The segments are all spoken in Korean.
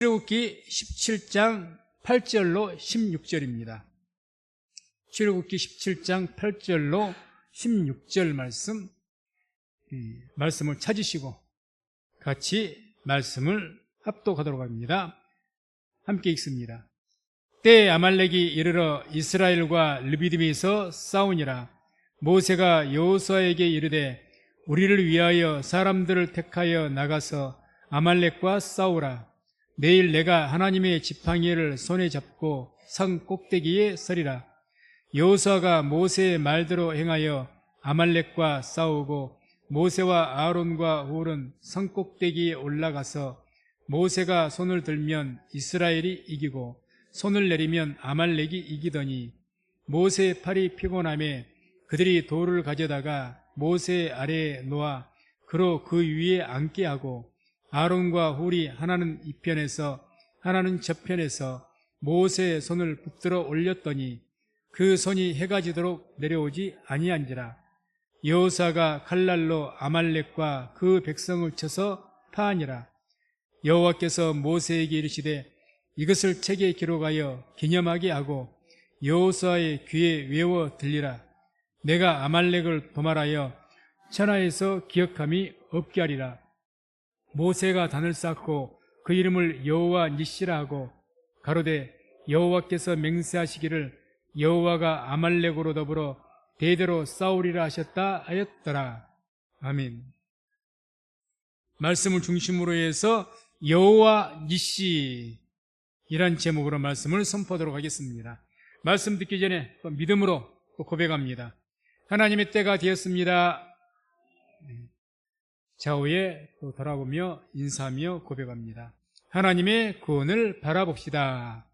출애굽기 17장 8절로 16절입니다. 출애굽기 17장 8절로 16절 말씀을 찾으시고 같이 말씀을 합독하도록 합니다. 함께 읽습니다. 때에 아말렉이 이르러 이스라엘과 르비딤에서 싸우니라. 모세가 여호수아에게 이르되 우리를 위하여 사람들을 택하여 나가서 아말렉과 싸우라. 내일 내가 하나님의 지팡이를 손에 잡고 산 꼭대기에 서리라. 여호수아가 모세의 말대로 행하여 아말렉과 싸우고 모세와 아론과 훌은 산 꼭대기에 올라가서 모세가 손을 들면 이스라엘이 이기고 손을 내리면 아말렉이 이기더니 모세의 팔이 피곤함에 그들이 돌을 가져다가 모세 아래에 놓아 그로 그 위에 앉게 하고 아론과 훌이 하나는 이편에서 하나는 저편에서 모세의 손을 붙들어 올렸더니 그 손이 해가 지도록 내려오지 아니한지라. 여호수아가 칼날로 아말렉과 그 백성을 쳐서 파하니라. 여호와께서 모세에게 이르시되 이것을 책에 기록하여 기념하게 하고 여호수아의 귀에 외워 들리라. 내가 아말렉을 도말하여 천하에서 기억함이 없게 하리라. 모세가 단을 쌓고 그 이름을 여호와 니시라 하고 가로되 여호와께서 맹세하시기를 여호와가 아말렉으로 더불어 대대로 싸우리라 하셨다 하였더라. 아멘. 말씀을 중심으로 해서 여호와 니시 이란 제목으로 말씀을 선포하도록 하겠습니다. 말씀 듣기 전에 또 믿음으로 또 고백합니다. 하나님의 때가 되었습니다. 좌우에 또 돌아보며 인사하며 고백합니다. 하나님의 구원을 바라봅시다.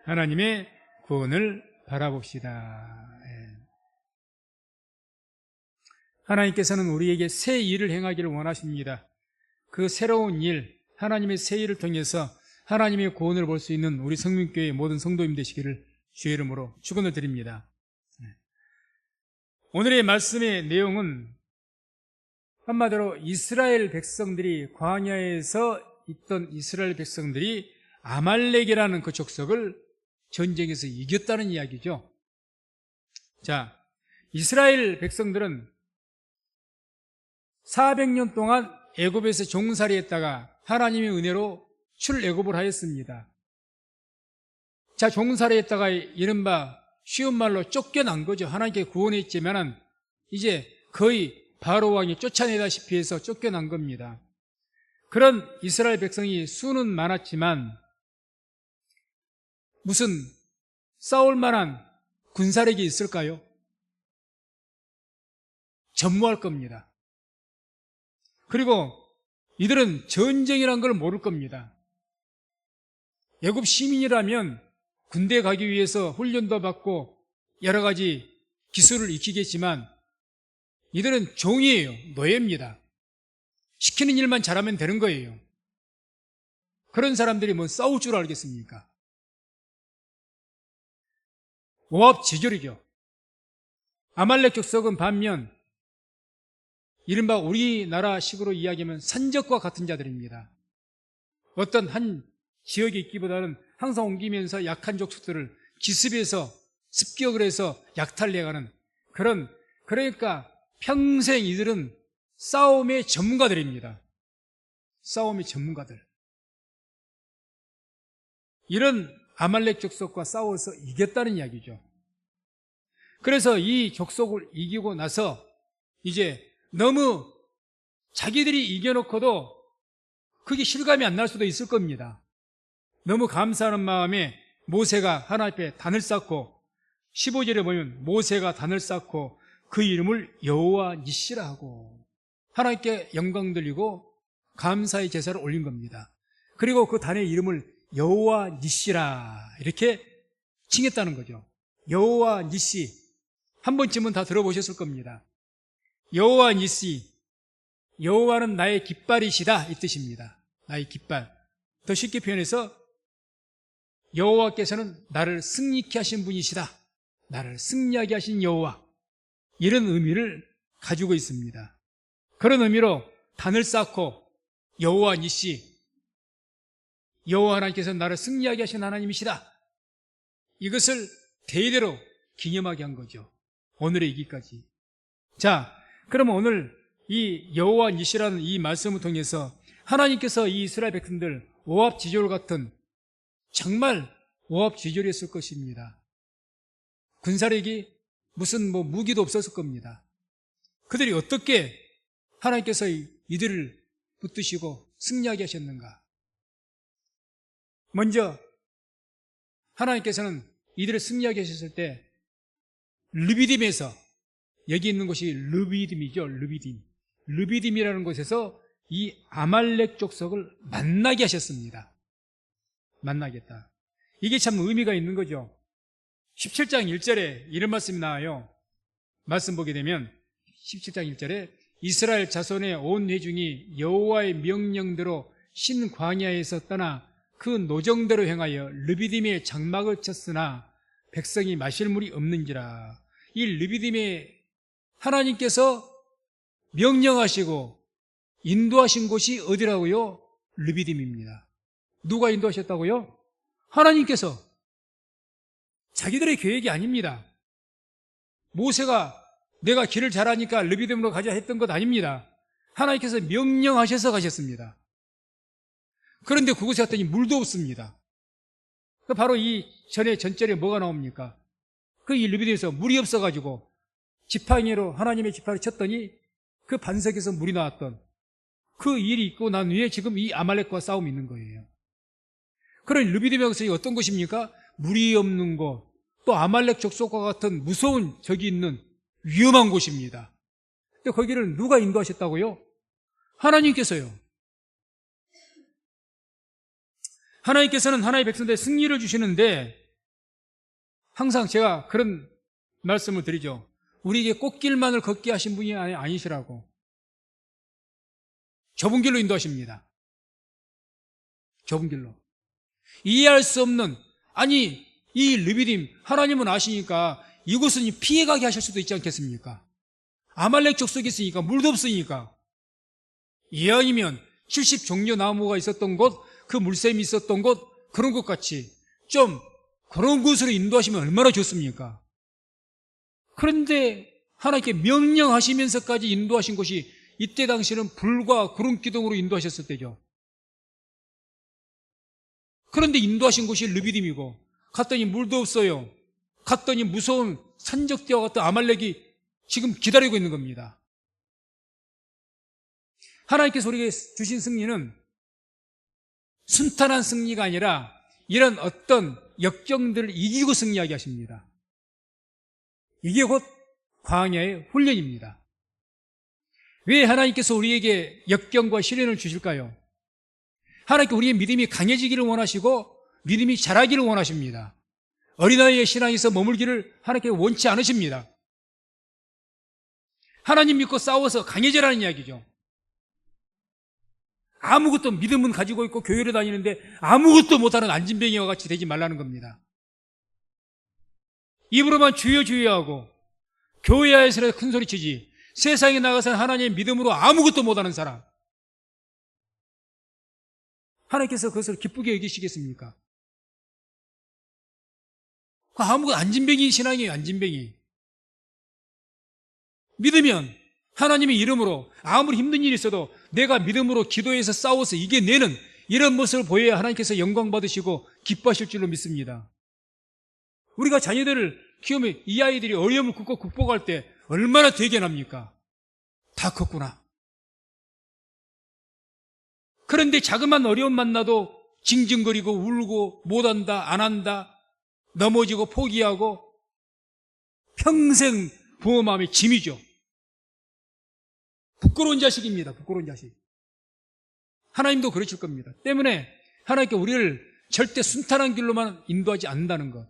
하나님의 구원을 바라봅시다. 하나님께서는 우리에게 새 일을 행하기를 원하십니다. 그 새로운 일, 하나님의 새 일을 통해서 하나님의 구원을 볼 수 있는 우리 성민교회의 모든 성도님 되시기를 주의 이름으로 축원을 드립니다. 오늘의 말씀의 내용은 한마디로 이스라엘 백성들이 광야에서 있던 이스라엘 백성들이 아말렉이라는 그 족속을 전쟁에서 이겼다는 이야기죠. 자, 이스라엘 백성들은 400년 동안 애굽에서 종살이했다가 하나님의 은혜로 출애굽을 하였습니다. 자, 종살이했다가 이른바 쉬운 말로 쫓겨난 거죠. 하나님께 구원했지만은 이제 거의 바로 왕이 쫓아내다시피 해서 쫓겨난 겁니다. 그런 이스라엘 백성이 수는 많았지만 무슨 싸울 만한 군사력이 있을까요? 전무할 겁니다. 그리고 이들은 전쟁이란 걸 모를 겁니다. 애굽 시민이라면 군대 가기 위해서 훈련도 받고 여러 가지 기술을 익히겠지만 이들은 종이에요. 노예입니다. 시키는 일만 잘하면 되는 거예요. 그런 사람들이 뭐 싸울 줄 알겠습니까? 모압 제조리죠. 아말렉 족속은 반면 이른바 우리나라식으로 이야기하면 산적과 같은 자들입니다. 어떤 한 지역에 있기보다는 항상 옮기면서 약한 족속들을 기습해서 습격을 해서 약탈해가는 그러니까 평생 이들은 싸움의 전문가들입니다. 싸움의 전문가들. 이런 아말렉 족속과 싸워서 이겼다는 이야기죠. 그래서 이 족속을 이기고 나서 이제 너무 자기들이 이겨놓고도 그게 실감이 안 날 수도 있을 겁니다. 너무 감사하는 마음에 모세가 하나님 앞에 단을 쌓고 15절에 보면 모세가 단을 쌓고 그 이름을 여호와 니시라 하고 하나님께 영광 돌리고 감사의 제사를 올린 겁니다. 그리고 그 단의 이름을 여호와 니시라 이렇게 칭했다는 거죠. 여호와 니시 한 번쯤은 다 들어보셨을 겁니다. 여호와 니시, 여호와는 나의 깃발이시다 이 뜻입니다. 나의 깃발. 더 쉽게 표현해서 여호와께서는 나를 승리케 하신 분이시다. 나를 승리하게 하신 여호와. 이런 의미를 가지고 있습니다. 그런 의미로 단을 쌓고 여호와 니시 여호와 하나님께서 나를 승리하게 하신 하나님이시다. 이것을 대대로 기념하게 한 거죠. 오늘의 이기까지. 자, 그러면 오늘 이 여호와 니시라는 이 말씀을 통해서 하나님께서 이 이스라엘 백성들 오합지졸 같은 정말 오합지졸이었을 것입니다. 군사력이 무슨 무기도 없었을 겁니다. 그들이 어떻게 하나님께서 이들을 붙드시고 승리하게 하셨는가? 먼저 하나님께서는 이들을 승리하게 하셨을 때 르비딤에서, 여기 있는 곳이 르비딤이죠. 르비딤이라는 곳에서 이 아말렉 족속을 만나게 하셨습니다. 만나겠다. 이게 참 의미가 있는 거죠. 17장 1절에 이런 말씀이 나와요. 말씀 보게 되면 17장 1절에 이스라엘 자손의 온 회중이 여호와의 명령대로 신광야에서 떠나 그 노정대로 행하여 르비딤에 장막을 쳤으나 백성이 마실 물이 없는지라. 이 르비딤에 하나님께서 명령하시고 인도하신 곳이 어디라고요? 르비딤입니다. 누가 인도하셨다고요? 하나님께서. 자기들의 계획이 아닙니다. 모세가 내가 길을 잘하니까 르비딤으로 가자 했던 것 아닙니다. 하나님께서 명령하셔서 가셨습니다. 그런데 그곳에 갔더니 물도 없습니다. 바로 이 전절에 뭐가 나옵니까? 그 이 르비딤에서 물이 없어가지고 지팡이로 하나님의 지팡이를 쳤더니 그 반석에서 물이 나왔던 그 일이 있고 난 후에 지금 이 아말렉과 싸움이 있는 거예요. 그런 르비딤에서 어떤 곳입니까? 물이 없는 곳, 또 아말렉 족속과 같은 무서운 적이 있는 위험한 곳입니다. 근데 거기를 누가 인도하셨다고요? 하나님께서요. 하나님께서는 하나님의 백성들의 승리를 주시는데 항상 제가 그런 말씀을 드리죠. 우리에게 꽃길만을 걷게 하신 분이 아니시라고. 좁은 길로 인도하십니다. 좁은 길로. 이해할 수 없는, 아니 이 르비딤 하나님은 아시니까 이곳은 피해가게 하실 수도 있지 않겠습니까? 아말렉 족속이 있으니까, 물도 없으니까. 이왕이면 70종려 나무가 있었던 곳, 그 물샘이 있었던 곳, 그런 것 같이 좀 그런 곳으로 인도하시면 얼마나 좋습니까? 그런데 하나님께 명령하시면서까지 인도하신 곳이 이때 당시는 불과 구름 기둥으로 인도하셨을 때죠. 그런데 인도하신 곳이 르비딤이고 갔더니 물도 없어요. 갔더니 무서운 산적대와 같은 아말렉이 지금 기다리고 있는 겁니다. 하나님께서 우리에게 주신 승리는 순탄한 승리가 아니라 이런 어떤 역경들을 이기고 승리하게 하십니다. 이게 곧 광야의 훈련입니다. 왜 하나님께서 우리에게 역경과 시련을 주실까요? 하나님께 우리의 믿음이 강해지기를 원하시고 믿음이 자라기를 원하십니다. 어린아이의 신앙에서 머물기를 하나님께 원치 않으십니다. 하나님 믿고 싸워서 강해지라는 이야기죠. 아무것도 믿음은 가지고 있고 교회를 다니는데 아무것도 못하는 안진뱅이와 같이 되지 말라는 겁니다. 입으로만 주여 주여 하고 교회 안에서 큰 소리치지 세상에 나가서는 하나님의 믿음으로 아무것도 못하는 사람, 하나님께서 그것을 기쁘게 여기시겠습니까? 아무것도 안진뱅이 신앙이에요. 안진뱅이. 믿으면 하나님의 이름으로 아무리 힘든 일이 있어도 내가 믿음으로 기도해서 싸워서 이겨내는 이런 모습을 보여야 하나님께서 영광 받으시고 기뻐하실 줄로 믿습니다. 우리가 자녀들을 키우면 이 아이들이 어려움을 극복할 때 얼마나 대견합니까? 다 컸구나. 그런데 자그만 어려움 만나도 징징거리고 울고 못한다, 안 한다, 넘어지고 포기하고 평생 부모 마음에 짐이죠. 부끄러운 자식입니다. 부끄러운 자식. 하나님도 그러실 겁니다. 때문에 하나님께 우리를 절대 순탄한 길로만 인도하지 않는다는 것.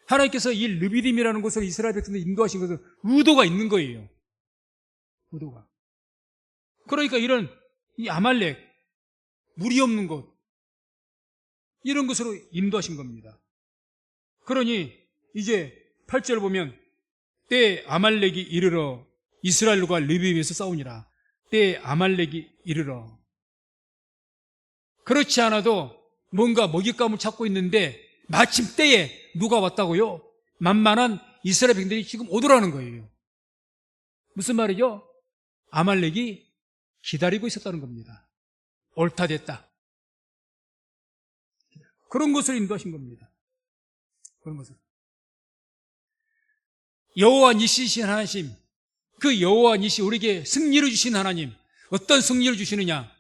하나님께서 이 르비딤이라는 곳을 이스라엘 백성들 인도하신 것은 의도가 있는 거예요. 의도가. 그러니까 이런 이 아말렉, 물이 없는 곳, 이런 곳으로 인도하신 겁니다. 그러니 이제 8절 보면 때에 아말렉이 이르러 이스라엘과 르비딤에서 싸우니라. 때에 아말렉이 이르러. 그렇지 않아도 뭔가 먹잇감을 찾고 있는데 마침 때에 누가 왔다고요? 만만한 이스라엘 백성들이 지금 오더라는 거예요. 무슨 말이죠? 아말렉이 기다리고 있었다는 겁니다. 옳다 됐다. 그런 것을 인도하신 겁니다. 그런 것을. 여호와 니시신 하나님, 그 여호와 니시, 우리에게 승리를 주신 하나님, 어떤 승리를 주시느냐?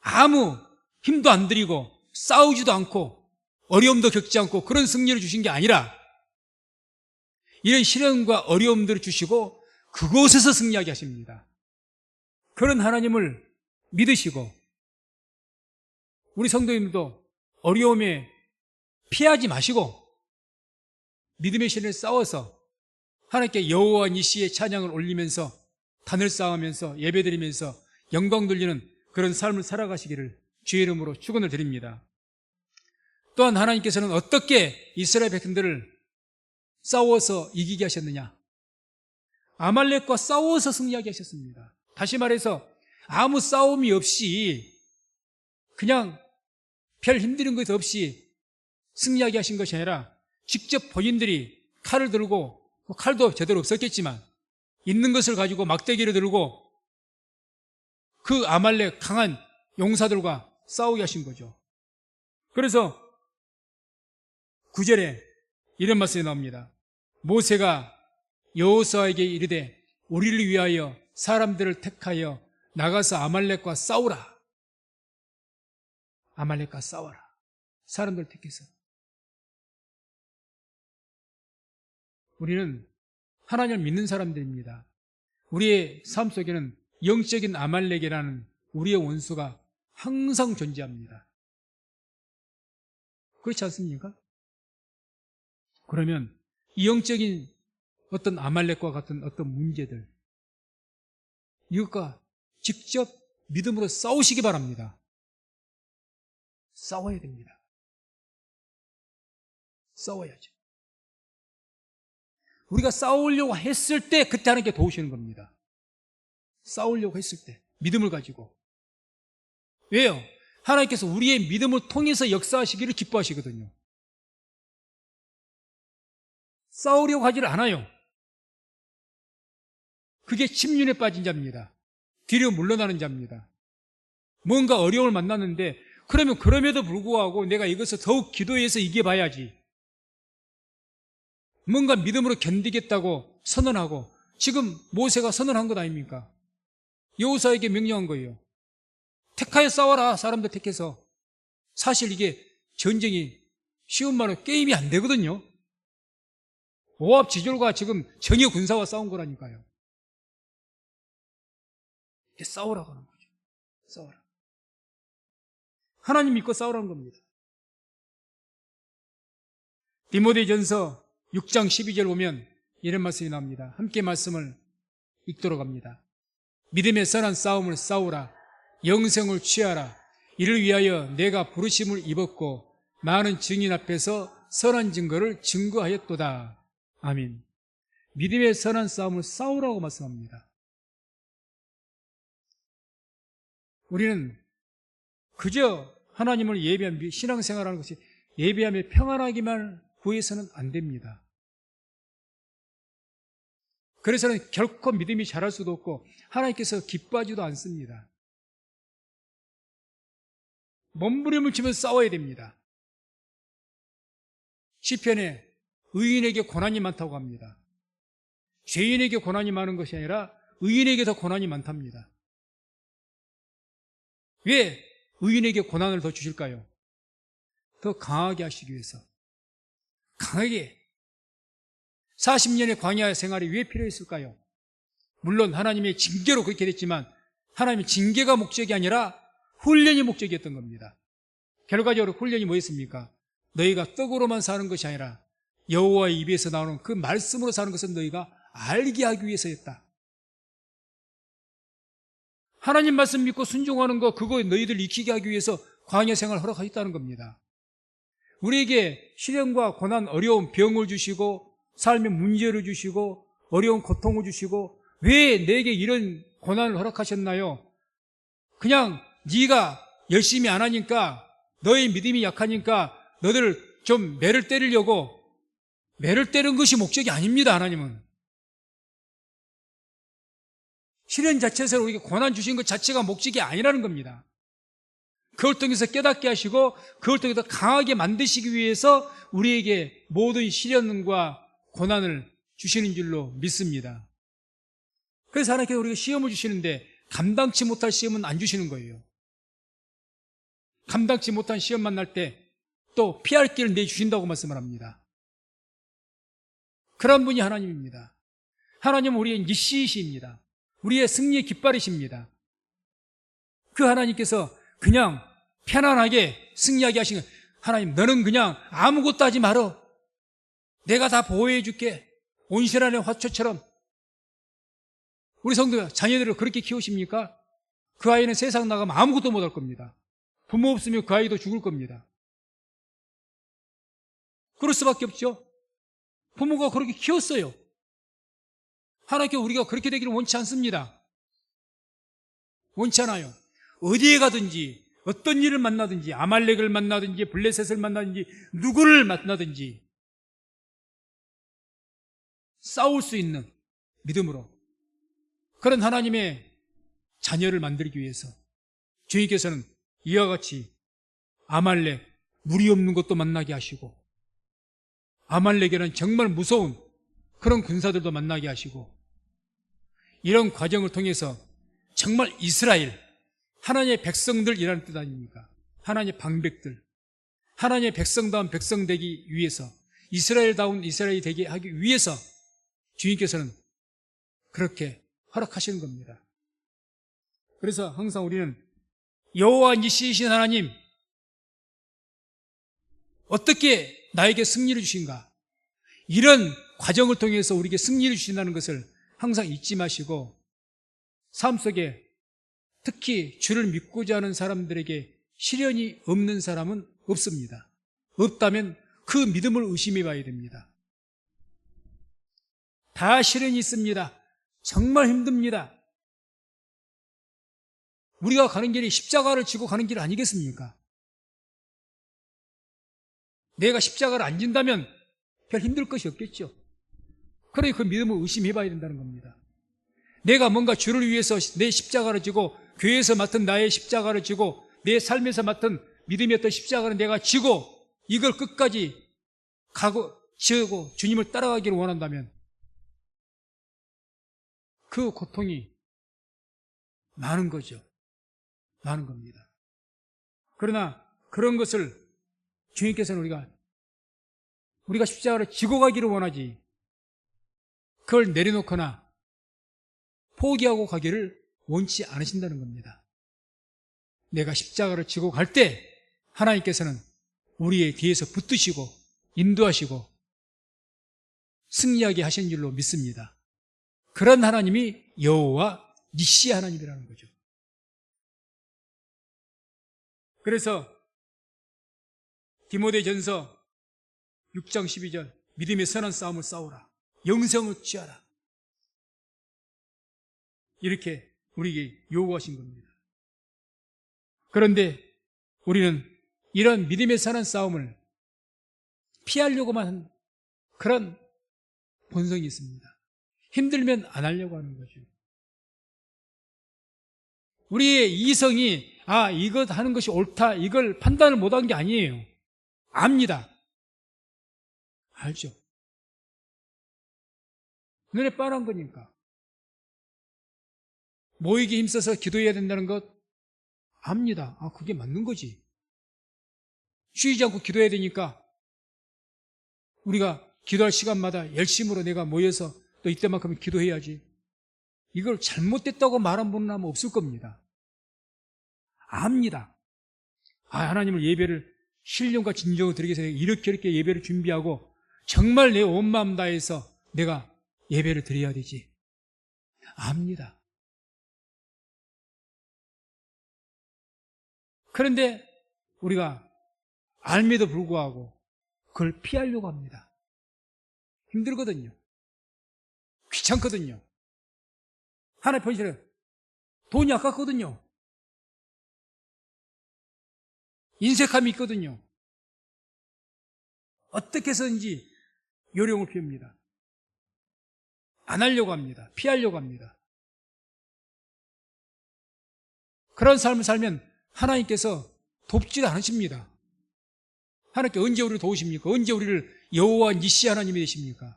아무 힘도 안 들이고 싸우지도 않고 어려움도 겪지 않고 그런 승리를 주신 게 아니라 이런 시련과 어려움들을 주시고 그곳에서 승리하게 하십니다. 그런 하나님을 믿으시고 우리 성도님들도 어려움에 피하지 마시고 믿음의 신을 싸워서 하나님께 여호와 니시의 찬양을 올리면서 단을 쌓으면서 예배드리면서 영광 돌리는 그런 삶을 살아가시기를 주의 이름으로 축원을 드립니다. 또한 하나님께서는 어떻게 이스라엘 백성들을 싸워서 이기게 하셨느냐? 아말렉과 싸워서 승리하게 하셨습니다. 다시 말해서 아무 싸움이 없이 그냥 별 힘드는 것 없이 승리하게 하신 것이 아니라 직접 본인들이 칼을 들고, 칼도 제대로 없었겠지만 있는 것을 가지고 막대기를 들고 그 아말렉 강한 용사들과 싸우게 하신 거죠. 그래서 9절에 이런 말씀이 나옵니다. 모세가 여호수아에게 이르되 우리를 위하여 사람들을 택하여 나가서 아말렉과 싸우라. 아말렉과 싸워라. 사람들을 택해서. 우리는 하나님을 믿는 사람들입니다. 우리의 삶 속에는 영적인 아말렉이라는 우리의 원수가 항상 존재합니다. 그렇지 않습니까? 그러면 이 영적인 어떤 아말렉과 같은 어떤 문제들, 이것과 직접 믿음으로 싸우시기 바랍니다. 싸워야 됩니다. 싸워야죠. 우리가 싸우려고 했을 때 그때 하나님께 도우시는 겁니다. 싸우려고 했을 때 믿음을 가지고. 왜요? 하나님께서 우리의 믿음을 통해서 역사하시기를 기뻐하시거든요. 싸우려고 하지를 않아요. 그게 침륜에 빠진 자입니다. 뒤로 물러나는 자입니다. 뭔가 어려움을 만났는데 그러면 그럼에도 불구하고 내가 이것을 더욱 기도해서 이겨봐야지. 뭔가 믿음으로 견디겠다고 선언하고 지금 모세가 선언한 것 아닙니까? 여호수아에게 명령한 거예요. 택하여 싸워라. 사람들 택해서. 사실 이게 전쟁이 쉬운 말로 게임이 안 되거든요. 모압 지졸과 지금 정예 군사와 싸운 거라니까요. 싸우라고 하는 거죠. 싸워라. 하나님 믿고 싸우라는 겁니다. 디모데전서 6장 12절 보면 이런 말씀이 나옵니다. 함께 말씀을 읽도록 합니다. 믿음의 선한 싸움을 싸우라. 영생을 취하라. 이를 위하여 내가 부르심을 입었고 많은 증인 앞에서 선한 증거를 증거하였도다. 아멘. 믿음의 선한 싸움을 싸우라고 말씀합니다. 우리는 그저 하나님을 예배한 신앙생활하는 것이 예배하며 평안하기만 구해서는 안 됩니다. 그래서는 결코 믿음이 자랄 수도 없고 하나님께서 기뻐하지도 않습니다. 몸부림을 치면서 싸워야 됩니다. 시편에 의인에게 고난이 많다고 합니다. 죄인에게 고난이 많은 것이 아니라 의인에게 더 고난이 많답니다. 왜 의인에게 고난을 더 주실까요? 더 강하게 하시기 위해서. 강하게. 40년의 광야 생활이 왜 필요했을까요? 물론 하나님의 징계로 그렇게 됐지만 하나님의 징계가 목적이 아니라 훈련이 목적이었던 겁니다. 결과적으로 훈련이 뭐였습니까? 너희가 떡으로만 사는 것이 아니라 여호와의 입에서 나오는 그 말씀으로 사는 것은 너희가 알게 하기 위해서였다. 하나님 말씀 믿고 순종하는 거, 그거 너희들 익히게 하기 위해서 광야 생활을 허락하셨다는 겁니다. 우리에게 시련과 고난, 어려움, 병을 주시고 삶의 문제를 주시고 어려운 고통을 주시고 왜 내게 이런 고난을 허락하셨나요? 그냥 네가 열심히 안 하니까 너의 믿음이 약하니까 너들 좀 매를 때리려고 매를 때린 것이 목적이 아닙니다. 하나님은 시련 자체에서 우리에게 고난 주신 것 자체가 목적이 아니라는 겁니다. 그걸 통해서 깨닫게 하시고 그걸 통해서 강하게 만드시기 위해서 우리에게 모든 시련과 고난을 주시는 줄로 믿습니다. 그래서 하나님께서 우리가 시험을 주시는데 감당치 못할 시험은 안 주시는 거예요. 감당치 못한 시험 만날 때 또 피할 길을 내주신다고 말씀을 합니다. 그런 분이 하나님입니다. 하나님은 우리의 니시이십니다. 우리의 승리의 깃발이십니다. 그 하나님께서 그냥 편안하게 승리하게 하시는, 하나님 너는 그냥 아무것도 하지 말어. 내가 다 보호해 줄게. 온실안의 화초처럼. 우리 성도 자녀들을 그렇게 키우십니까? 그 아이는 세상 나가면 아무것도 못할 겁니다. 부모 없으면 그 아이도 죽을 겁니다. 그럴 수밖에 없죠. 부모가 그렇게 키웠어요. 하나님께 우리가 그렇게 되기를 원치 않습니다. 원치 않아요. 어디에 가든지 어떤 일을 만나든지 아말렉을 만나든지 블레셋을 만나든지 누구를 만나든지 싸울 수 있는 믿음으로 그런 하나님의 자녀를 만들기 위해서 주님께서는 이와 같이 아말렉, 물이 없는 것도 만나게 하시고 아말렉에는 정말 무서운 그런 군사들도 만나게 하시고 이런 과정을 통해서 정말 이스라엘, 하나님의 백성들이라는 뜻 아닙니까? 하나님의 방백들, 하나님의 백성다운 백성 되기 위해서 이스라엘다운 이스라엘이 되게 하기 위해서 주님께서는 그렇게 허락하시는 겁니다. 그래서 항상 우리는 여호와 니시이신 하나님 어떻게 나에게 승리를 주신가, 이런 과정을 통해서 우리에게 승리를 주신다는 것을 항상 잊지 마시고 삶 속에 특히 주를 믿고자 하는 사람들에게 시련이 없는 사람은 없습니다. 없다면 그 믿음을 의심해 봐야 됩니다. 다 시련이 있습니다. 정말 힘듭니다. 우리가 가는 길이 십자가를 지고 가는 길 아니겠습니까? 내가 십자가를 안 진다면 별 힘들 것이 없겠죠. 그러니 그 믿음을 의심해 봐야 된다는 겁니다. 내가 뭔가 주를 위해서 내 십자가를 지고 교회에서 맡은 나의 십자가를 지고 내 삶에서 맡은 믿음의 어떤 십자가를 내가 지고 이걸 끝까지 지고 주님을 따라가기를 원한다면 그 고통이 많은 거죠. 많은 겁니다. 그러나 그런 것을 주님께서는 우리가 십자가를 지고 가기를 원하지 그걸 내려놓거나 포기하고 가기를 원치 않으신다는 겁니다. 내가 십자가를 지고 갈 때 하나님께서는 우리의 뒤에서 붙드시고 인도하시고 승리하게 하신 줄로 믿습니다. 그런 하나님이 여호와 니시 하나님이라는 거죠. 그래서 디모데전서 6장 12절 믿음의 선한 싸움을 싸우라. 영생을 취하라. 이렇게 우리에게 요구하신 겁니다. 그런데 우리는 이런 믿음의 선한 싸움을 피하려고만 한 그런 본성이 있습니다. 힘들면 안 하려고 하는 거죠. 우리의 이성이 이것 하는 것이 옳다 이걸 판단을 못한 게 아니에요. 압니다. 알죠. 눈에 뻔한 거니까. 모이기 힘써서 기도해야 된다는 것 압니다. 그게 맞는 거지. 쉬지 않고 기도해야 되니까 우리가 기도할 시간마다 열심으로 내가 모여서 또 이때만큼은 기도해야지. 이걸 잘못됐다고 말한 분은 아마 없을 겁니다. 압니다. 하나님을 예배를 신령과 진정으로 드리기 위해서 이렇게 예배를 준비하고 정말 내 온 마음 다해서 내가 예배를 드려야 되지. 압니다. 그런데 우리가 알미도 불구하고 그걸 피하려고 합니다. 힘들거든요. 귀찮거든요. 하나님 편실에 돈이 아깝거든요. 인색함이 있거든요. 어떻게 해서든지 요령을 피웁니다. 안 하려고 합니다. 피하려고 합니다. 그런 삶을 살면 하나님께서 돕지 않으십니다. 하나님께 언제 우리를 도우십니까? 언제 우리를 여호와 니시 하나님이 되십니까?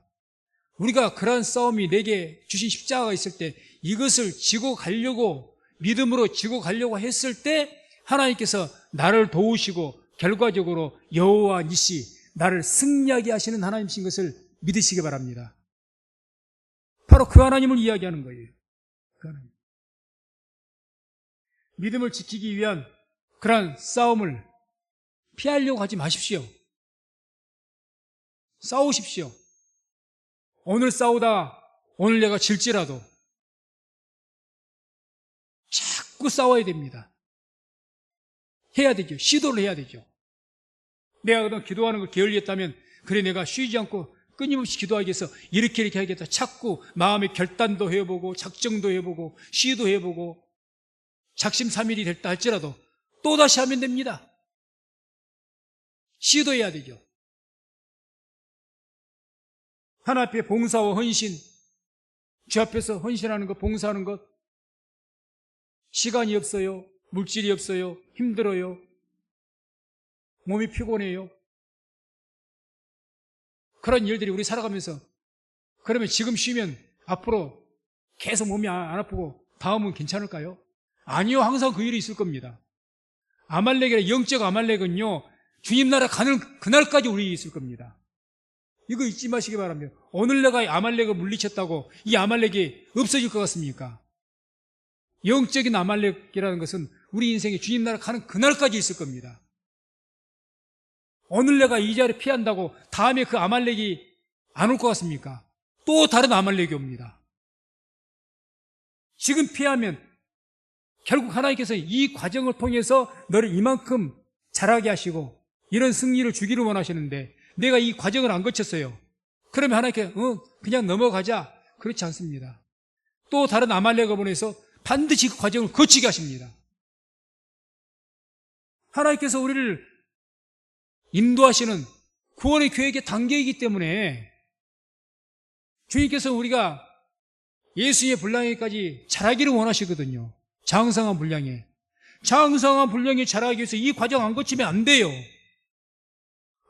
우리가 그러한 싸움이 내게 주신 십자가가 있을 때 이것을 지고 가려고, 믿음으로 지고 가려고 했을 때 하나님께서 나를 도우시고 결과적으로 여호와 니시, 나를 승리하게 하시는 하나님이신 것을 믿으시기 바랍니다. 바로 그 하나님을 이야기하는 거예요. 그 하나님. 믿음을 지키기 위한 그러한 싸움을 피하려고 하지 마십시오. 싸우십시오. 오늘 싸우다 오늘 내가 질지라도 자꾸 싸워야 됩니다. 해야 되죠. 시도를 해야 되죠. 내가 그동안 기도하는 걸 게을리했다면 그래 내가 쉬지 않고 끊임없이 기도하기 위해서 이렇게 하겠다. 자꾸 마음의 결단도 해보고 작정도 해보고 시도해보고 작심삼일이 됐다 할지라도 또다시 하면 됩니다. 시도해야 되죠. 하나 앞에 봉사와 헌신, 주 앞에서 헌신하는 것, 봉사하는 것, 시간이 없어요. 물질이 없어요. 힘들어요. 몸이 피곤해요. 그런 일들이 우리 살아가면서, 그러면 지금 쉬면 앞으로 계속 몸이 안 아프고 다음은 괜찮을까요? 아니요. 항상 그 일이 있을 겁니다. 아말렉이라, 영적 아말렉은요, 주님 나라 가는 그날까지 우리 있을 겁니다. 이거 잊지 마시기 바랍니다. 오늘 내가 아말렉을 물리쳤다고 이 아말렉이 없어질 것 같습니까? 영적인 아말렉이라는 것은 우리 인생에 주님 나라 가는 그날까지 있을 겁니다. 오늘 내가 이 자리를 피한다고 다음에 그 아말렉이 안 올 것 같습니까? 또 다른 아말렉이 옵니다. 지금 피하면 결국 하나님께서 이 과정을 통해서 너를 이만큼 자라게 하시고 이런 승리를 주기를 원하시는데 내가 이 과정을 안 거쳤어요. 그러면 하나님께 그냥 넘어가자. 그렇지 않습니다. 또 다른 아말렉을 보내서 반드시 그 과정을 거치게 하십니다. 하나님께서 우리를 인도하시는 구원의 계획의 단계이기 때문에 주님께서 우리가 예수의 분량에까지 자라기를 원하시거든요. 장성한 분량에. 장성한 분량에 자라기 위해서 이 과정 안 거치면 안 돼요.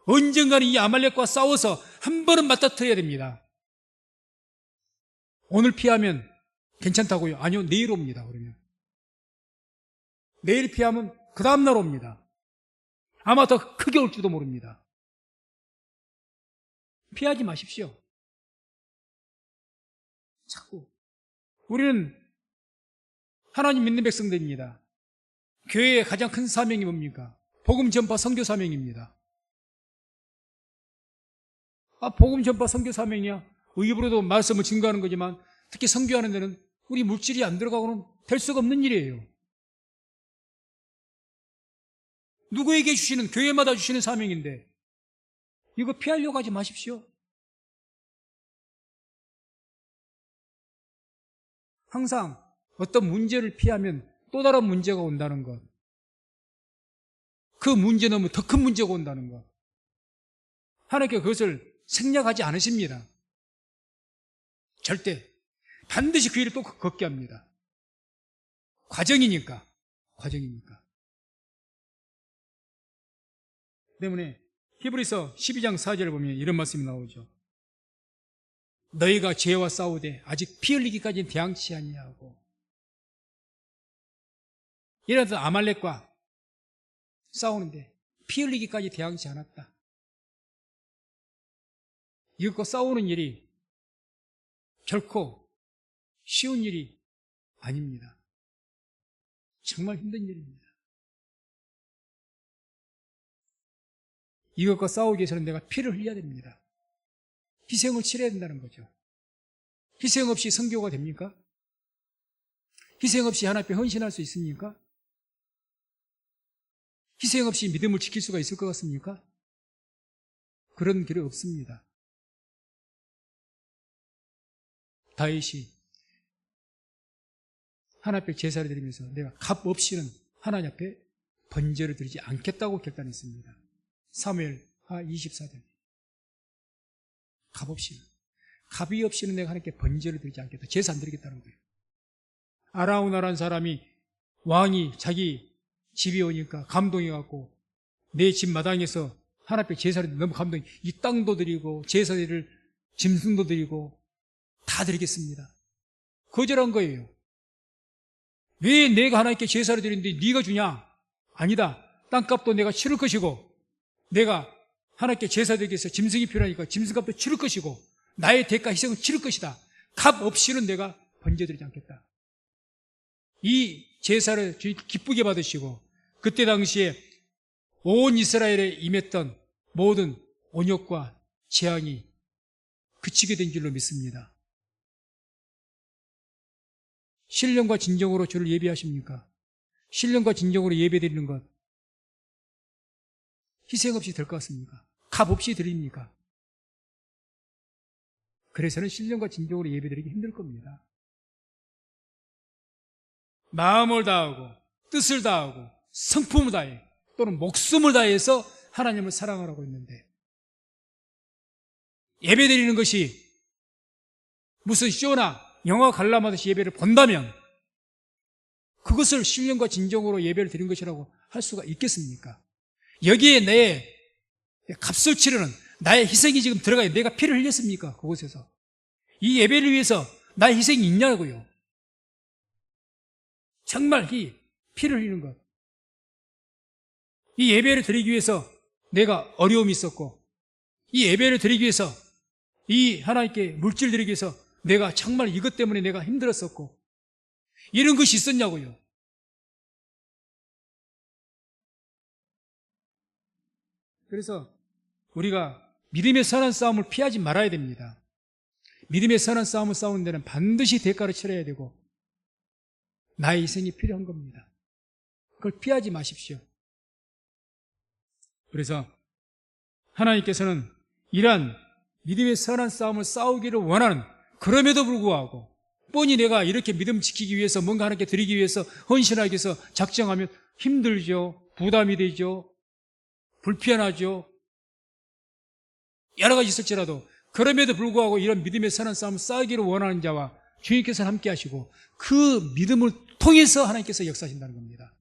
언젠가는 이 아말렉과 싸워서 한 번은 맞닥뜨려야 됩니다. 오늘 피하면 괜찮다고요? 아니요, 내일 옵니다. 그러면 내일 피하면 그 다음날 옵니다. 아마 더 크게 올지도 모릅니다. 피하지 마십시오. 자꾸 우리는 하나님 믿는 백성들입니다. 교회의 가장 큰 사명이 뭡니까? 복음 전파 선교 사명입니다. 복음 전파 선교 사명이야. 입으로도 말씀을 증거하는 거지만 특히 선교하는 데는 우리 물질이 안 들어가고는 될 수가 없는 일이에요. 누구에게 주시는, 교회마다 주시는 사명인데 이거 피하려고 하지 마십시오. 항상 어떤 문제를 피하면 또 다른 문제가 온다는 것, 그 문제 넘어 더 큰 문제가 온다는 것, 하나님께 그것을 생략하지 않으십니다. 절대. 반드시 그 일을 또 걷게 합니다. 과정이니까. 때문에 히브리서 12장 4절을 보면 이런 말씀이 나오죠. 너희가 죄와 싸우되 아직 피 흘리기까지는 대항치 아니하고. 이래서 아말렉과 싸우는데 피 흘리기까지 대항치 않았다. 이것과 싸우는 일이 결코 쉬운 일이 아닙니다. 정말 힘든 일입니다. 이것과 싸우기 위해서는 내가 피를 흘려야 됩니다. 희생을 치러야 된다는 거죠. 희생 없이 선교가 됩니까? 희생 없이 하나님 앞에 헌신할 수 있습니까? 희생 없이 믿음을 지킬 수가 있을 것 같습니까? 그런 길이 없습니다. 다윗이 하나님 앞에 제사를 드리면서 내가 값 없이는 하나님 앞에 번제를 드리지 않겠다고 결단했습니다. 사무엘하 24장. 갑이 없이는 내가 하나님께 번제를 드리지 않겠다. 제사 안 드리겠다는 거예요. 아라우나라는 사람이 왕이 자기 집에 오니까 감동해갖고 내 집 마당에서 하나님 앞에 제사를 너무 감동해. 이 땅도 드리고 제사 드릴 짐승도 드리고 다 드리겠습니다. 거절한 거예요. 왜 내가 하나님께 제사를 드리는데 네가 주냐? 아니다. 땅값도 내가 치를 것이고 내가 하나님께 제사 드리기 위해서 짐승이 필요하니까 짐승값도 치를 것이고 나의 대가 희생을 치를 것이다. 값 없이는 내가 번제드리지 않겠다. 이 제사를 기쁘게 받으시고 그때 당시에 온 이스라엘에 임했던 모든 온역과 재앙이 그치게 된 줄로 믿습니다. 신령과 진정으로 주를 예배하십니까? 신령과 진정으로 예배드리는 것 희생 없이 될 것 같습니까? 값 없이 드립니까? 그래서는 신령과 진정으로 예배드리기 힘들 겁니다. 마음을 다하고 뜻을 다하고 성품을 다해 또는 목숨을 다해서 하나님을 사랑하라고 했는데 예배드리는 것이 무슨 쇼나 영화 관람하듯이 예배를 본다면 그것을 신령과 진정으로 예배를 드린 것이라고 할 수가 있겠습니까? 여기에 내 값을 치르는 나의 희생이 지금 들어가야 내가 피를 흘렸습니까? 그곳에서 이 예배를 위해서 나의 희생이 있냐고요. 정말 이 피를 흘리는 것. 이 예배를 드리기 위해서 내가 어려움이 있었고 이 예배를 드리기 위해서 이 하나님께 물질 드리기 위해서 내가 정말 이것 때문에 내가 힘들었었고 이런 것이 있었냐고요. 그래서 우리가 믿음의 선한 싸움을 피하지 말아야 됩니다. 믿음의 선한 싸움을 싸우는 데는 반드시 대가를 치러야 되고 나의 희생이 필요한 겁니다. 그걸 피하지 마십시오. 그래서 하나님께서는 이러한 믿음의 선한 싸움을 싸우기를 원하는 그럼에도 불구하고 뻔히 내가 이렇게 믿음 지키기 위해서 뭔가 하나님께 드리기 위해서 헌신하기 위해서 작정하면 힘들죠. 부담이 되죠. 불편하죠. 여러 가지 있을지라도 그럼에도 불구하고 이런 믿음의 선한 싸움을 싸우기를 원하는 자와 주님께서 함께 하시고 그 믿음을 통해서 하나님께서 역사하신다는 겁니다.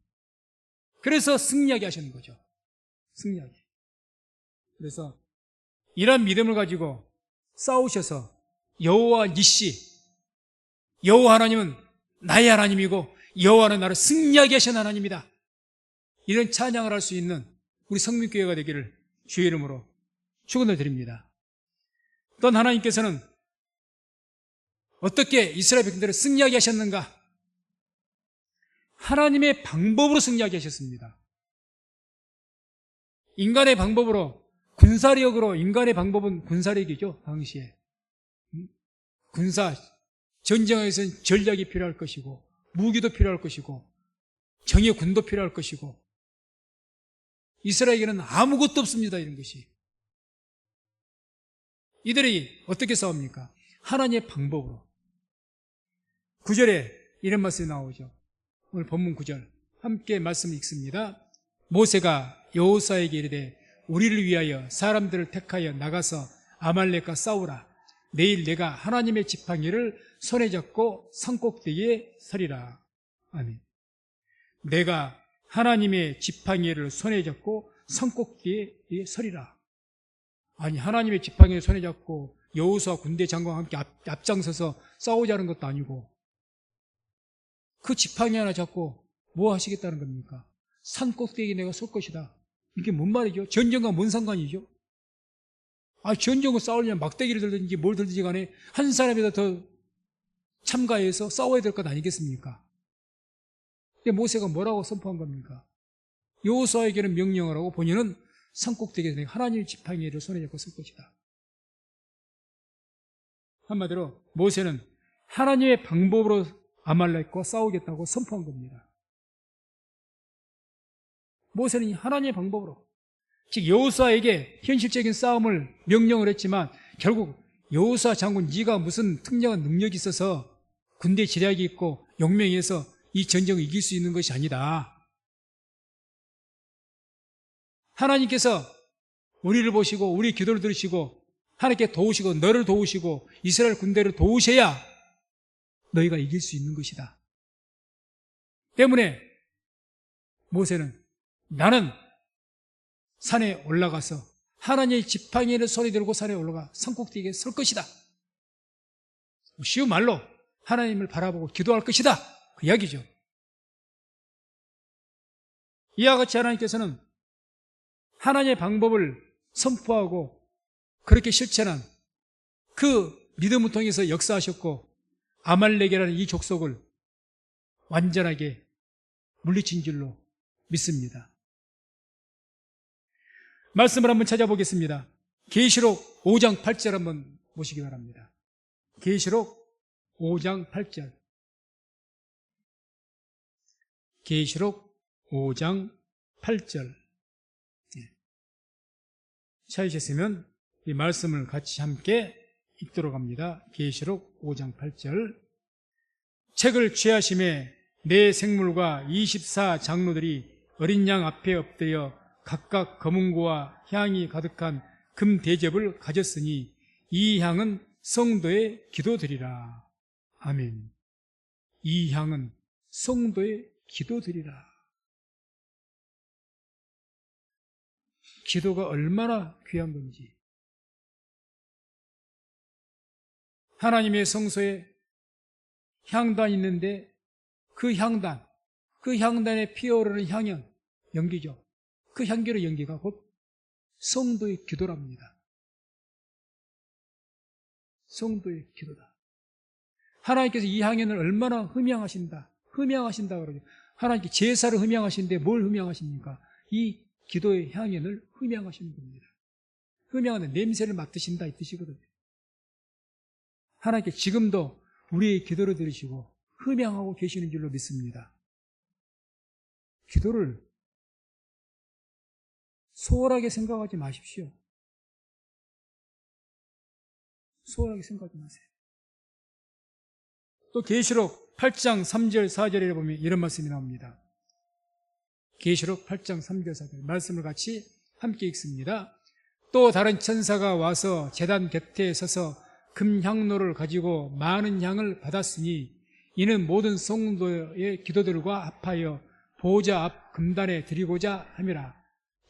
그래서 승리하게 하시는 거죠. 승리하게. 그래서 이런 믿음을 가지고 싸우셔서 여호와 니시, 여호와 하나님은 나의 하나님이고 여호와는 나를 승리하게 하신 하나님이다. 이런 찬양을 할 수 있는 우리 성민교회가 되기를 주의 이름으로 축원을 드립니다. 또한 하나님께서는 어떻게 이스라엘 백성들을 승리하게 하셨는가? 하나님의 방법으로 승리하게 하셨습니다. 인간의 방법으로 군사력으로 인간의 방법은 군사력이죠. 당시에 군사 전쟁에서는 전략이 필요할 것이고 무기도 필요할 것이고 정예 군도 필요할 것이고 이스라엘에게는 아무것도 없습니다. 이런 것이. 이들이 어떻게 싸웁니까? 하나님의 방법으로. 9절에 이런 말씀이 나오죠. 오늘 본문 9절 함께 말씀 읽습니다. 모세가 여호수아에게 이르되 우리를 위하여 사람들을 택하여 나가서 아말렉과 싸우라. 내일 내가 하나님의 지팡이를 손에 잡고 산꼭대기에 서리라. 아멘. 내가 하나님의 지팡이를 손에 잡고 산꼭대기에 서리라. 아니 하나님의 지팡이를 손에 잡고 여호수아 군대 장관과 함께 앞장서서 싸우자는 것도 아니고 그 지팡이 하나 잡고 뭐 하시겠다는 겁니까? 산꼭대기에 내가 설 것이다. 이게 뭔 말이죠? 전쟁과 뭔 상관이죠? 전쟁을 싸우려면 막대기를 들든지 뭘 들든지 간에 한 사람이라도 더 참가해서 싸워야 될 것 아니겠습니까? 근데 모세가 뭐라고 선포한 겁니까? 여호수아에게는 명령을 하고 본인은 산꼭대기에서 하나님의 지팡이를 손에 잡고 쓸 것이다. 한마디로 모세는 하나님의 방법으로 아말렉과 싸우겠다고 선포한 겁니다. 모세는 하나님의 방법으로, 즉 여호수아에게 현실적인 싸움을 명령을 했지만 결국 여호수아 장군 네가 무슨 특별한 능력이 있어서 군대 지략이 있고 용맹해서 이 전쟁을 이길 수 있는 것이 아니다. 하나님께서 우리를 보시고 우리 기도를 들으시고 하나님께 도우시고 너를 도우시고 이스라엘 군대를 도우셔야 너희가 이길 수 있는 것이다. 때문에 모세는 나는 산에 올라가서 하나님의 지팡이를 소리 들고 산에 올라가 산꼭대기에 설 것이다. 쉬운 말로 하나님을 바라보고 기도할 것이다. 그 이야기죠. 이와 같이 하나님께서는 하나님의 방법을 선포하고 그렇게 실천한 그 믿음을 통해서 역사하셨고 아말렉이라는 이 족속을 완전하게 물리친 줄로 믿습니다. 말씀을 한번 찾아보겠습니다. 계시록 5장 8절 한번 보시기 바랍니다. 계시록 5장 8절. 계시록 5장 8절. 찾으셨으면 이 말씀을 같이 함께 읽도록 합니다. 계시록 5장 8절. 책을 취하심에 네 생물과 24장로들이 어린 양 앞에 엎드려 각각 검은고와 향이 가득한 금 대접을 가졌으니 이 향은 성도의 기도드리라. 아멘. 이 향은 성도의 기도드리라. 기도가 얼마나 귀한 건지. 하나님의 성소에 향단이 있는데 그 향단에 피어오르는 향연, 연기죠. 그 향기의 연기가 곧 성도의 기도랍니다. 성도의 기도다. 하나님께서 이 향연을 얼마나 흠양하신다 그러죠. 하나님께 제사를 흠양하시는데 뭘 흠양하십니까? 이 기도의 향연을 흠양하시는 겁니다. 흠양하는 냄새를 맡으신다 이 뜻이거든요. 하나님께 지금도 우리의 기도를 들으시고 흠양하고 계시는 줄로 믿습니다. 기도를 소홀하게 생각하지 마십시오. 소홀하게 생각하지 마세요. 또 계시록 8장 3절 4절에 보면 이런 말씀이 나옵니다. 계시록 8장 3절 4절 말씀을 같이 함께 읽습니다. 또 다른 천사가 와서 제단 곁에 서서 금향로를 가지고 많은 향을 받았으니 이는 모든 성도의 기도들과 합하여 보좌 앞 금단에 드리고자 함이라.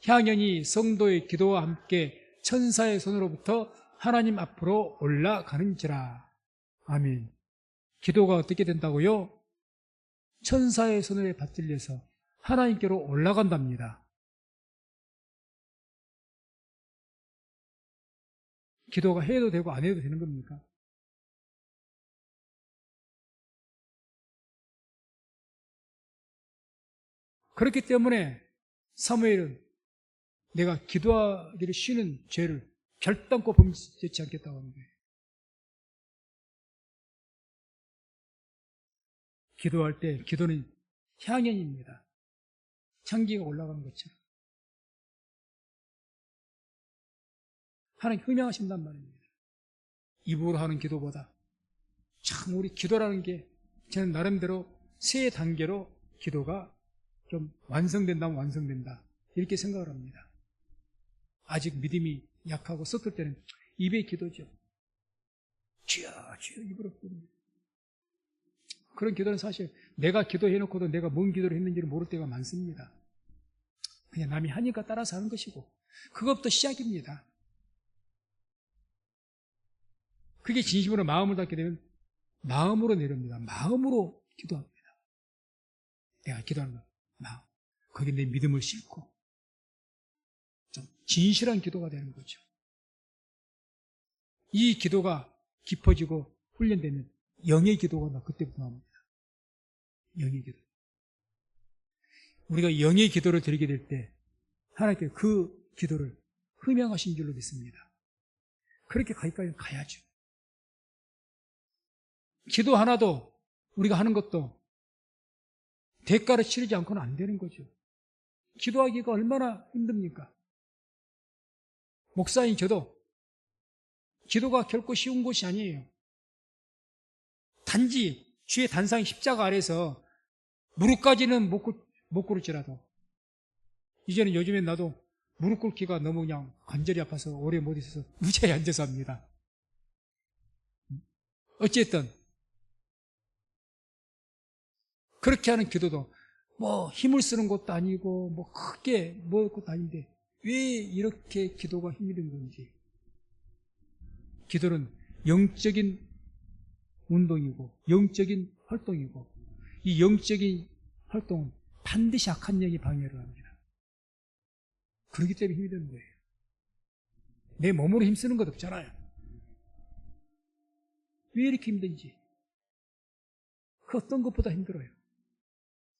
향연이 성도의 기도와 함께 천사의 손으로부터 하나님 앞으로 올라가는지라. 아멘. 기도가 어떻게 된다고요? 천사의 손에 받들려서 하나님께로 올라간답니다. 기도가 해도 되고 안 해도 되는 겁니까? 그렇기 때문에 사무엘은 내가 기도하기를 쉬는 죄를 결단코 범죄치 않겠다고 하는 거예요. 기도할 때 기도는 향연입니다. 향기가 올라가는 것처럼. 하나님 흠양하신단 말입니다. 입으로 하는 기도보다 참 우리 기도라는 게 저는 나름대로 세 단계로 기도가 좀 완성된다면 완성된다 이렇게 생각을 합니다. 아직 믿음이 약하고 섞을 때는 입의 기도죠. 주여 주여 입으로 부릅니다. 그런 기도는 사실 내가 기도해놓고도 내가 뭔 기도를 했는지를 모를 때가 많습니다. 그냥 남이 하니까 따라서 하는 것이고 그것부터 시작입니다. 그게 진심으로 마음을 닫게 되면 마음으로 내려옵니다. 마음으로 기도합니다. 내가 기도하는 거 마음. 거기에 내 믿음을 싣고 좀 진실한 기도가 되는 거죠. 이 기도가 깊어지고 훈련되면 영의 기도가 나 그때부터 나옵니다. 영의 기도. 우리가 영의 기도를 드리게 될 때 하나님께 그 기도를 흠양하신 줄로 믿습니다. 그렇게 가기까지 가야죠. 기도 하나도 우리가 하는 것도 대가를 치르지 않고는 안 되는 거죠. 기도하기가 얼마나 힘듭니까? 목사인 저도 기도가 결코 쉬운 것이 아니에요. 단지 주의 단상 십자가 아래서 무릎까지는 못 꿇을지라도 이제는 요즘엔 나도 무릎 꿇기가 너무 그냥 관절이 아파서 오래 못 있어서 의자에 앉아서 합니다. 어쨌든 그렇게 하는 기도도 뭐 힘을 쓰는 것도 아니고 뭐 크게 뭐 것도 아닌데 왜 이렇게 기도가 힘이 든 건지. 기도는 영적인 운동이고 영적인 활동이고 이 영적인 활동은 반드시 악한 영이 방해를 합니다. 그렇기 때문에 힘이 드는 거예요. 내 몸으로 힘쓰는 것 없잖아요. 왜 이렇게 힘든지. 그 어떤 것보다 힘들어요.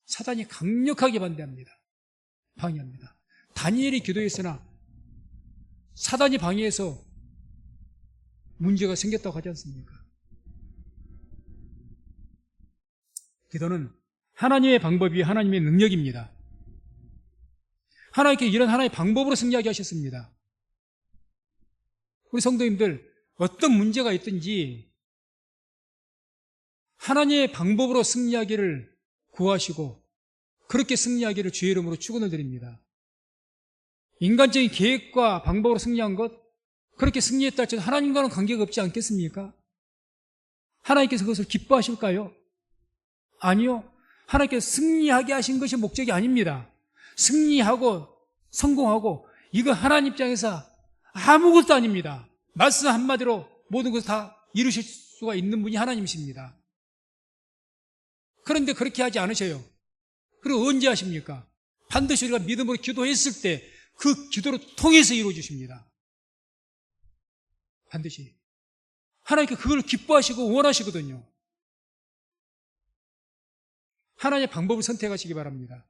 사단이 강력하게 반대합니다. 방해합니다. 다니엘이 기도했으나 사단이 방해해서 문제가 생겼다고 하지 않습니까? 기도는 하나님의 방법이 하나님의 능력입니다. 하나님께 이런 하나의 방법으로 승리하게 하셨습니다. 우리 성도님들 어떤 문제가 있든지 하나님의 방법으로 승리하기를 구하시고 그렇게 승리하기를 주의 이름으로 축원을 드립니다. 인간적인 계획과 방법으로 승리한 것 그렇게 승리했다 할지라도 하나님과는 관계가 없지 않겠습니까? 하나님께서 그것을 기뻐하실까요? 아니요. 하나님께서 승리하게 하신 것이 목적이 아닙니다. 승리하고 성공하고 이거 하나님 입장에서 아무것도 아닙니다. 말씀 한마디로 모든 것을 다 이루실 수가 있는 분이 하나님이십니다. 그런데 그렇게 하지 않으셔요. 그리고 언제 하십니까? 반드시 우리가 믿음으로 기도했을 때 그 기도를 통해서 이루어주십니다. 반드시. 하나님께 그걸 기뻐하시고 원하시거든요. 하나님의 방법을 선택하시기 바랍니다.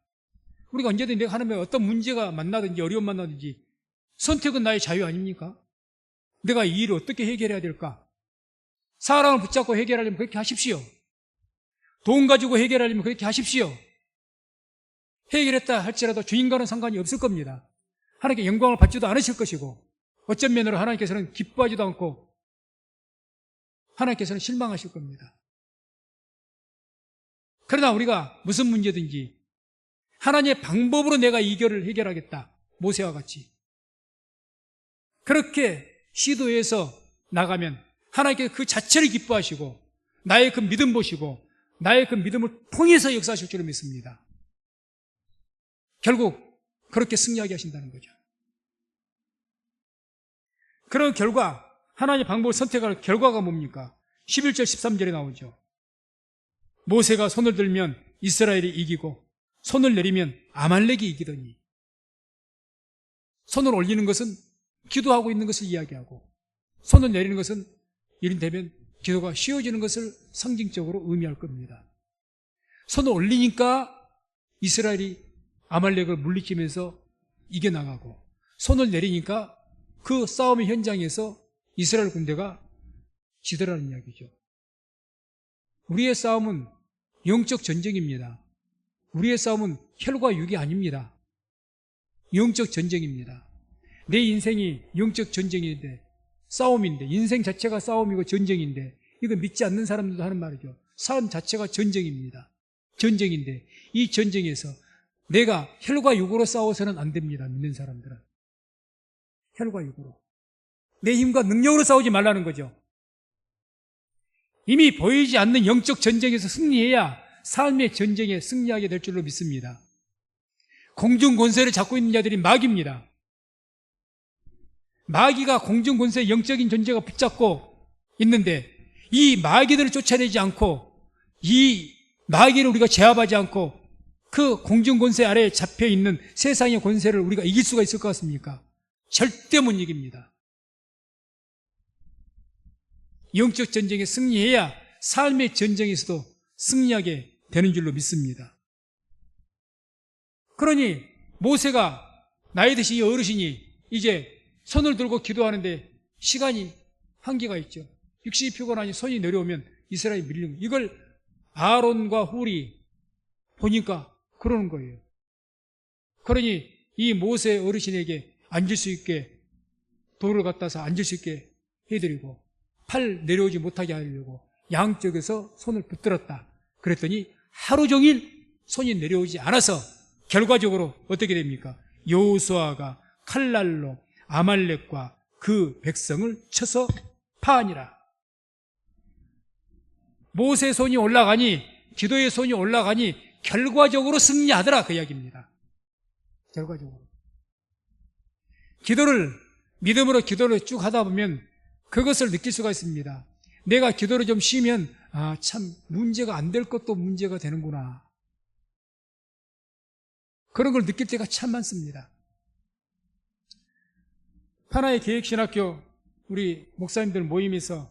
우리가 언제든 내가 하나님의 어떤 문제가 만나든지 어려움 만나든지 선택은 나의 자유 아닙니까? 내가 이 일을 어떻게 해결해야 될까? 사람을 붙잡고 해결하려면 그렇게 하십시오. 돈 가지고 해결하려면 그렇게 하십시오. 해결했다 할지라도 주인과는 상관이 없을 겁니다. 하나님께 영광을 받지도 않으실 것이고 어쩐 면으로 하나님께서는 기뻐하지도 않고 하나님께서는 실망하실 겁니다. 그러나 우리가 무슨 문제든지 하나님의 방법으로 내가 이 결을 해결하겠다. 모세와 같이. 그렇게 시도해서 나가면 하나님께서 그 자체를 기뻐하시고 나의 그 믿음 보시고 나의 그 믿음을 통해서 역사하실 줄을 믿습니다. 결국 그렇게 승리하게 하신다는 거죠. 그런 결과 하나님의 방법을 선택할 결과가 뭡니까? 11절 13절에 나오죠. 모세가 손을 들면 이스라엘이 이기고 손을 내리면 아말렉이 이기더니. 손을 올리는 것은 기도하고 있는 것을 이야기하고 손을 내리는 것은 이른되면 기도가 쉬워지는 것을 상징적으로 의미할 겁니다. 손을 올리니까 이스라엘이 아말렉을 물리치면서 이겨나가고 손을 내리니까 그 싸움의 현장에서 이스라엘 군대가 지더라는 이야기죠. 우리의 싸움은 영적 전쟁입니다. 우리의 싸움은 혈과 육이 아닙니다. 영적 전쟁입니다. 내 인생이 영적 전쟁인데 싸움인데 인생 자체가 싸움이고 전쟁인데 이거 믿지 않는 사람들도 하는 말이죠. 삶 자체가 전쟁입니다. 전쟁인데 이 전쟁에서 내가 혈과 육으로 싸워서는 안 됩니다. 믿는 사람들은. 혈과 육으로. 내 힘과 능력으로 싸우지 말라는 거죠. 이미 보이지 않는 영적 전쟁에서 승리해야 삶의 전쟁에 승리하게 될 줄로 믿습니다. 공중 권세를 잡고 있는 자들이 마귀입니다. 마귀가 공중 권세의 영적인 존재가 붙잡고 있는데 이 마귀들을 쫓아내지 않고 이 마귀를 우리가 제압하지 않고 그 공중 권세 아래에 잡혀 있는 세상의 권세를 우리가 이길 수가 있을 것 같습니까? 절대 못 이깁니다. 영적 전쟁에 승리해야 삶의 전쟁에서도 승리하게 되는 줄로 믿습니다. 그러니 모세가 나이 드신 이 어르신이 이제 손을 들고 기도하는데 시간이 한계가 있죠. 육신이 피곤하니 손이 내려오면 이스라엘이 밀리는 거예요. 이걸 아론과 훌이 보니까 그러는 거예요. 그러니 이 모세 어르신에게 앉을 수 있게 돌을 갖다서 앉을 수 있게 해드리고 팔 내려오지 못하게 하려고 양쪽에서 손을 붙들었다. 그랬더니 하루 종일 손이 내려오지 않아서 결과적으로 어떻게 됩니까? 여호수아가 칼날로 아말렉과 그 백성을 쳐서 파하니라. 모세의 손이 올라가니, 기도의 손이 올라가니 결과적으로 승리하더라, 그 이야기입니다. 결과적으로. 믿음으로 기도를 쭉 하다 보면 그것을 느낄 수가 있습니다. 내가 기도를 좀 쉬면 참 문제가 안 될 것도 문제가 되는구나. 그런 걸 느낄 때가 참 많습니다. 하나의 계획신학교 우리 목사님들 모임에서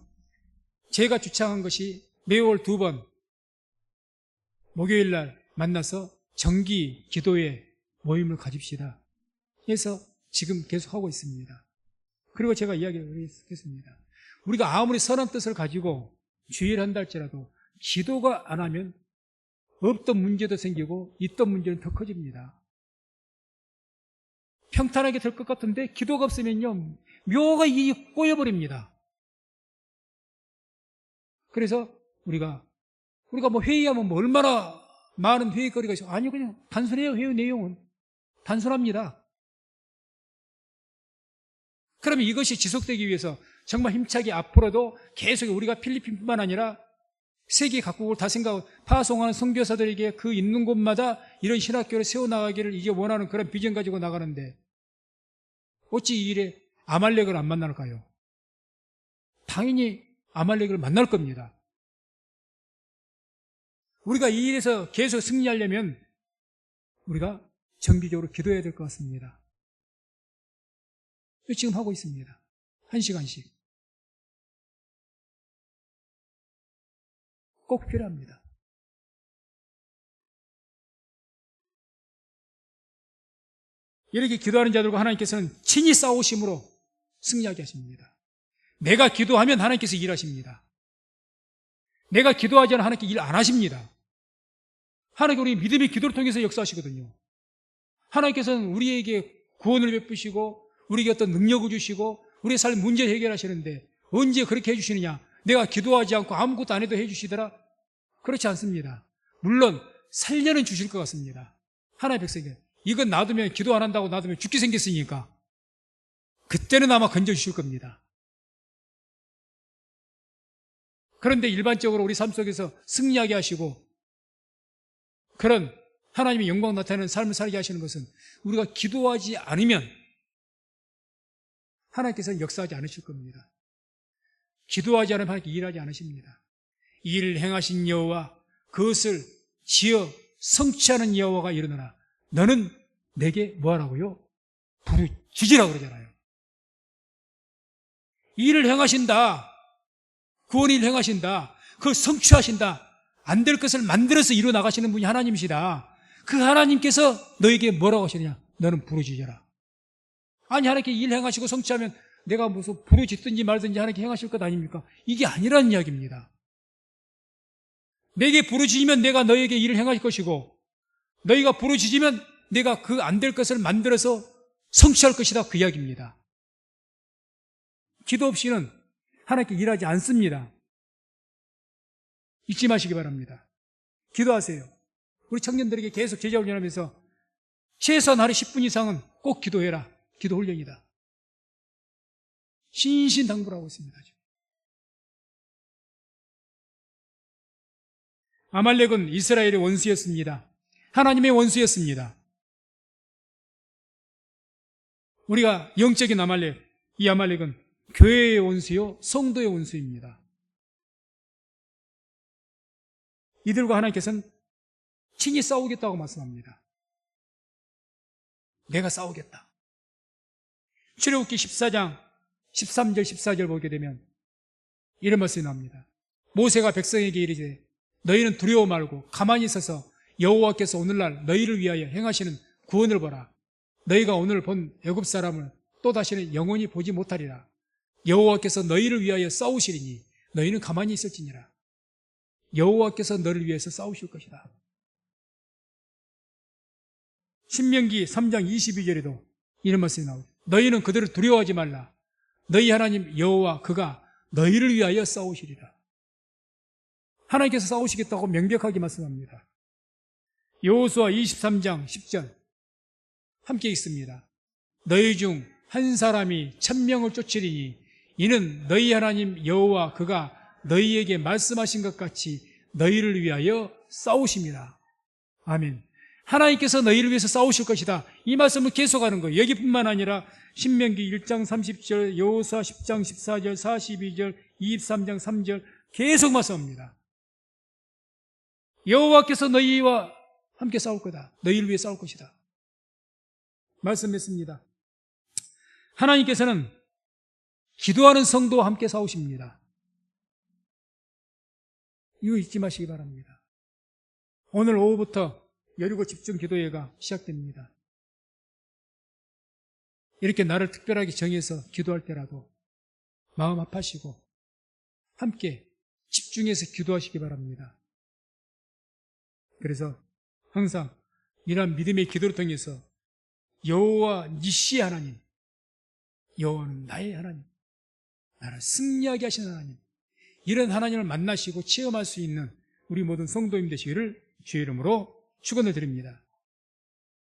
제가 주창한 것이 매월 2번 목요일 날 만나서 정기 기도회 모임을 가집시다 해서 지금 계속 하고 있습니다. 그리고 제가 이야기를 했습니다. 우리가 아무리 선한 뜻을 가지고 주의를 한다 할지라도 기도가 안 하면 없던 문제도 생기고 있던 문제는 더 커집니다. 평탄하게 될 것 같은데 기도가 없으면요 묘가 이 꼬여버립니다. 그래서 우리가 뭐 회의하면 뭐 얼마나 많은 회의거리가 있어. 아니요, 그냥 단순해요. 회의 내용은 단순합니다. 그러면 이것이 지속되기 위해서 정말 힘차게 앞으로도 계속 우리가 필리핀뿐만 아니라 세계 각국을 다 생각하고 파송하는 선교사들에게 그 있는 곳마다 이런 신학교를 세워나가기를 이제 원하는 그런 비전 가지고 나가는데 어찌 이 일에 아말렉을 안 만날까요? 당연히 아말렉을 만날 겁니다. 우리가 이 일에서 계속 승리하려면 우리가 정기적으로 기도해야 될 것 같습니다. 지금 하고 있습니다. 1시간씩. 꼭 필요합니다. 이렇게 기도하는 자들과 하나님께서는 친히 싸우심으로 승리하게 하십니다. 내가 기도하면 하나님께서 일하십니다. 내가 기도하지 않으면 하나님께 일 안 하십니다. 하나님께 우리 믿음의 기도를 통해서 역사하시거든요. 하나님께서는 우리에게 구원을 베푸시고 우리에게 어떤 능력을 주시고 우리의 삶 문제를 해결하시는데 언제 그렇게 해주시느냐? 내가 기도하지 않고 아무것도 안 해도 해주시더라? 그렇지 않습니다. 물론 살려는 주실 것 같습니다. 하나님의 백성에게 이건 놔두면 기도 안 한다고 놔두면 죽게 생겼으니까 그때는 아마 건져주실 겁니다. 그런데 일반적으로 우리 삶 속에서 승리하게 하시고 그런 하나님의 영광 나타내는 삶을 살게 하시는 것은 우리가 기도하지 않으면 하나님께서는 역사하지 않으실 겁니다. 기도하지 않으면 하나님께 일하지 않으십니다. 일을 행하신 여호와 그것을 지어 성취하는 여호와가 이르노라. 너는 내게 뭐하라고요? 부르짖으라고 그러잖아요. 일을 행하신다. 구원 일을 행하신다. 그걸 성취하신다. 안 될 것을 만들어서 이루어 나가시는 분이 하나님이시다. 그 하나님께서 너에게 뭐라고 하시느냐? 너는 부르짖어라. 아니 하나님께 일 행하시고 성취하면 내가 무슨 부르짖든지 말든지 하나님께 행하실 것 아닙니까? 이게 아니라는 이야기입니다. 내게 부르짖으면 내가 너에게 일을 행할 것이고 너희가 부르짖으면 내가 그 안 될 것을 만들어서 성취할 것이다. 그 이야기입니다. 기도 없이는 하나님께 일하지 않습니다. 잊지 마시기 바랍니다. 기도하세요. 우리 청년들에게 계속 제자 훈련하면서 최소한 하루 10분 이상은 꼭 기도해라. 기도 훈련이다. 신신당부하고 있습니다. 아말렉은 이스라엘의 원수였습니다. 하나님의 원수였습니다. 우리가 영적인 아말렉, 이 아말렉은 교회의 원수요 성도의 원수입니다. 이들과 하나님께서는 친히 싸우겠다고 말씀합니다. 내가 싸우겠다. 출애굽기 14장 13절 14절 보게 되면 이런 말씀이 나옵니다. 모세가 백성에게 이르되 너희는 두려워 말고 가만히 있어서 여호와께서 오늘날 너희를 위하여 행하시는 구원을 보라. 너희가 오늘 본 애굽 사람을 또 다시는 영원히 보지 못하리라. 여호와께서 너희를 위하여 싸우시리니 너희는 가만히 있을지니라. 여호와께서 너를 위해서 싸우실 것이다. 신명기 3장 22절에도 이런 말씀이 나옵니다. 너희는 그들을 두려워하지 말라. 너희 하나님 여호와 그가 너희를 위하여 싸우시리라. 하나님께서 싸우시겠다고 명백하게 말씀합니다. 여호수아 23장 10절 함께 읽습니다. 너희 중 한 사람이 1000명을 쫓으리니 이는 너희 하나님 여호와 그가 너희에게 말씀하신 것 같이 너희를 위하여 싸우심이라. 아멘. 하나님께서 너희를 위해서 싸우실 것이다. 이 말씀을 계속하는 거예요. 여기뿐만 아니라 신명기 1장 30절, 여호수아 10장 14절, 42절, 23장 3절 계속 말씀합니다. 여호와께서 너희와 함께 싸울 거다. 너희를 위해 싸울 것이다. 말씀했습니다. 하나님께서는 기도하는 성도와 함께 싸우십니다. 이거 잊지 마시기 바랍니다. 오늘 오후부터 여리고 집중 기도회가 시작됩니다. 이렇게 나를 특별하게 정해서 기도할 때라도 마음 아파하시고 함께 집중해서 기도하시기 바랍니다. 그래서 항상 이러한 믿음의 기도를 통해서 여호와 니시 하나님, 여호와는 나의 하나님, 나를 승리하게 하시는 하나님, 이런 하나님을 만나시고 체험할 수 있는 우리 모든 성도님 되시기를 주의 이름으로 축원을 드립니다.